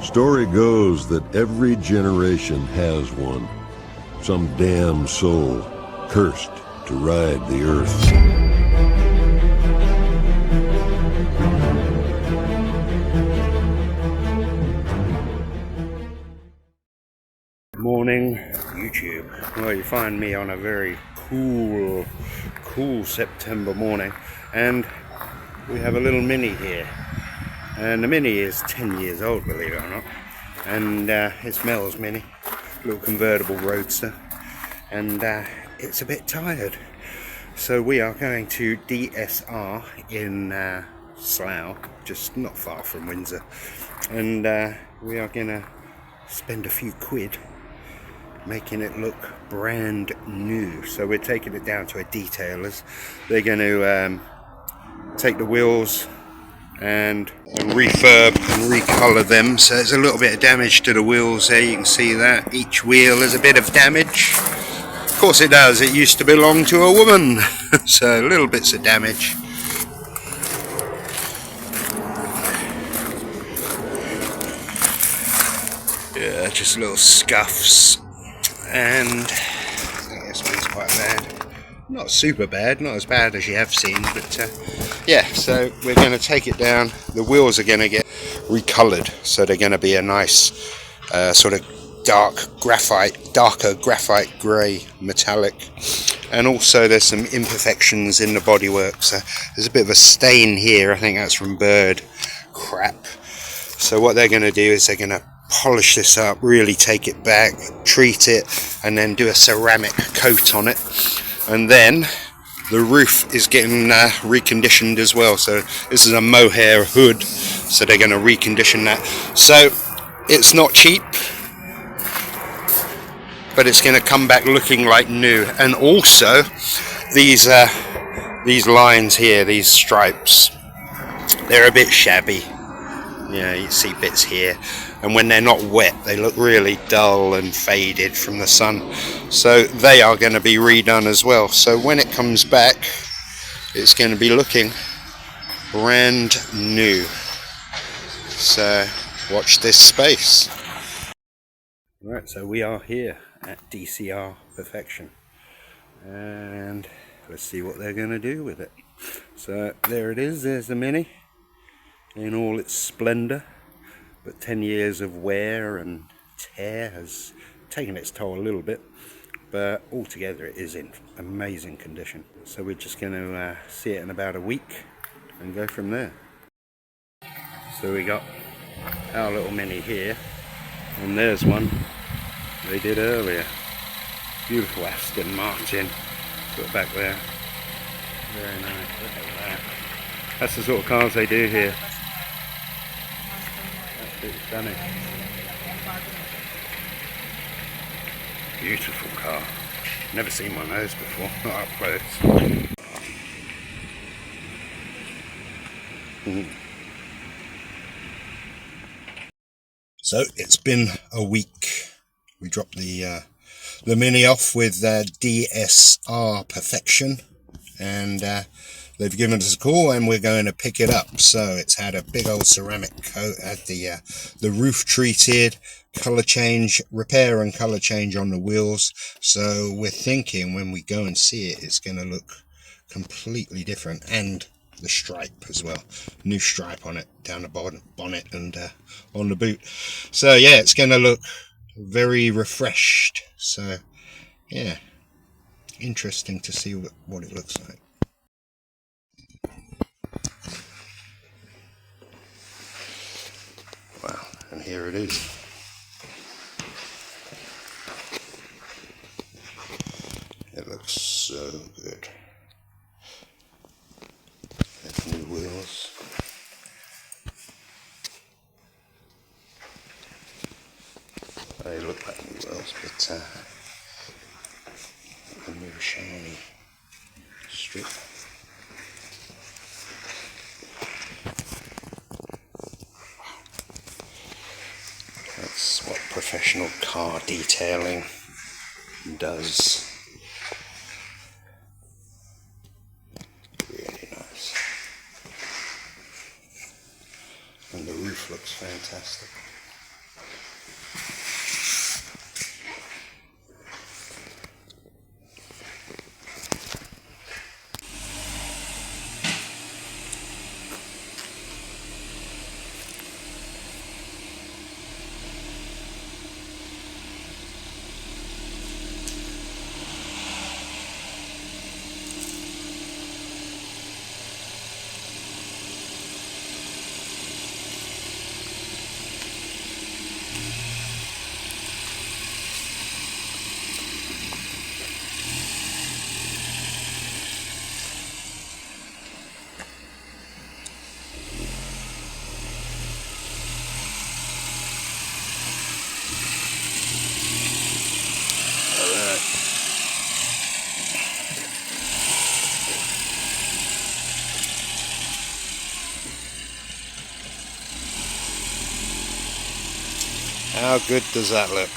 Story goes that every generation has one. Some damn soul cursed to ride the earth. Morning, YouTube. Well, you find me on a very cool September morning, and we have a little Mini here. And the Mini is 10 years old, believe it or not. And it's Mel's Mini, little convertible roadster. And it's a bit tired. So we are going to DSR in Slough, just not far from Windsor. And we are going to spend a few quid making it look brand new. So we're taking it down to a detailer's. They're going to take the wheels and refurb and recolor them. So there's a little bit of damage to the wheels there, you can see that. Each wheel has a bit of damage. Of course it does, it used to belong to a woman. So little bits of damage. Yeah, just little scuffs. And I think this one's quite bad. Not super bad, not as bad as you have seen, but yeah, so we're going to take it down. The wheels are going to get recolored, so they're going to be a nice sort of darker graphite grey metallic. And also there's some imperfections in the bodywork, so there's a bit of a stain here. I think that's from bird crap. So what they're going to do is they're going to polish this up, really take it back, treat it, and then do a ceramic coat on it. And then the roof is getting reconditioned as well. So this is a mohair hood, so they're going to recondition that. So it's not cheap, but it's going to come back looking like new. And also these lines here, these stripes, they're a bit shabby. Yeah, you see bits here, and when they're not wet they look really dull and faded from the sun, so they are going to be redone as well. So when it comes back it's going to be looking brand new, so watch this space. Right, so we are here at D.C.R Perfection, and let's see what they're going to do with it. So there it is, there's the Mini in all its splendour, but 10 years of wear and tear has taken its toll a little bit, but altogether it is in amazing condition. So we're just going to see it in about a week and go from there. So we got our little Mini here, and there's one they did earlier. Beautiful Aston Martin, put back there, very nice. Look at that. That's the sort of cars they do here. Absolutely stunning. Beautiful car. Never seen one of those before, not up close. So it's been a week. We dropped the Mini off with DSR Perfection, and they've given us a call and we're going to pick it up. So it's had a big old ceramic coat, had the roof treated, colour change, repair and colour change on the wheels. So we're thinking when we go and see it, it's going to look completely different. And the stripe as well, new stripe on it, down the bonnet and on the boot. So yeah, it's going to look very refreshed. So yeah, interesting to see what it looks like. Wow, and here it is. It looks so good. There's new wheels. They look like new wheels, but a new shiny strip. That's what professional car detailing does. Really nice. And the roof looks fantastic. How good does that look?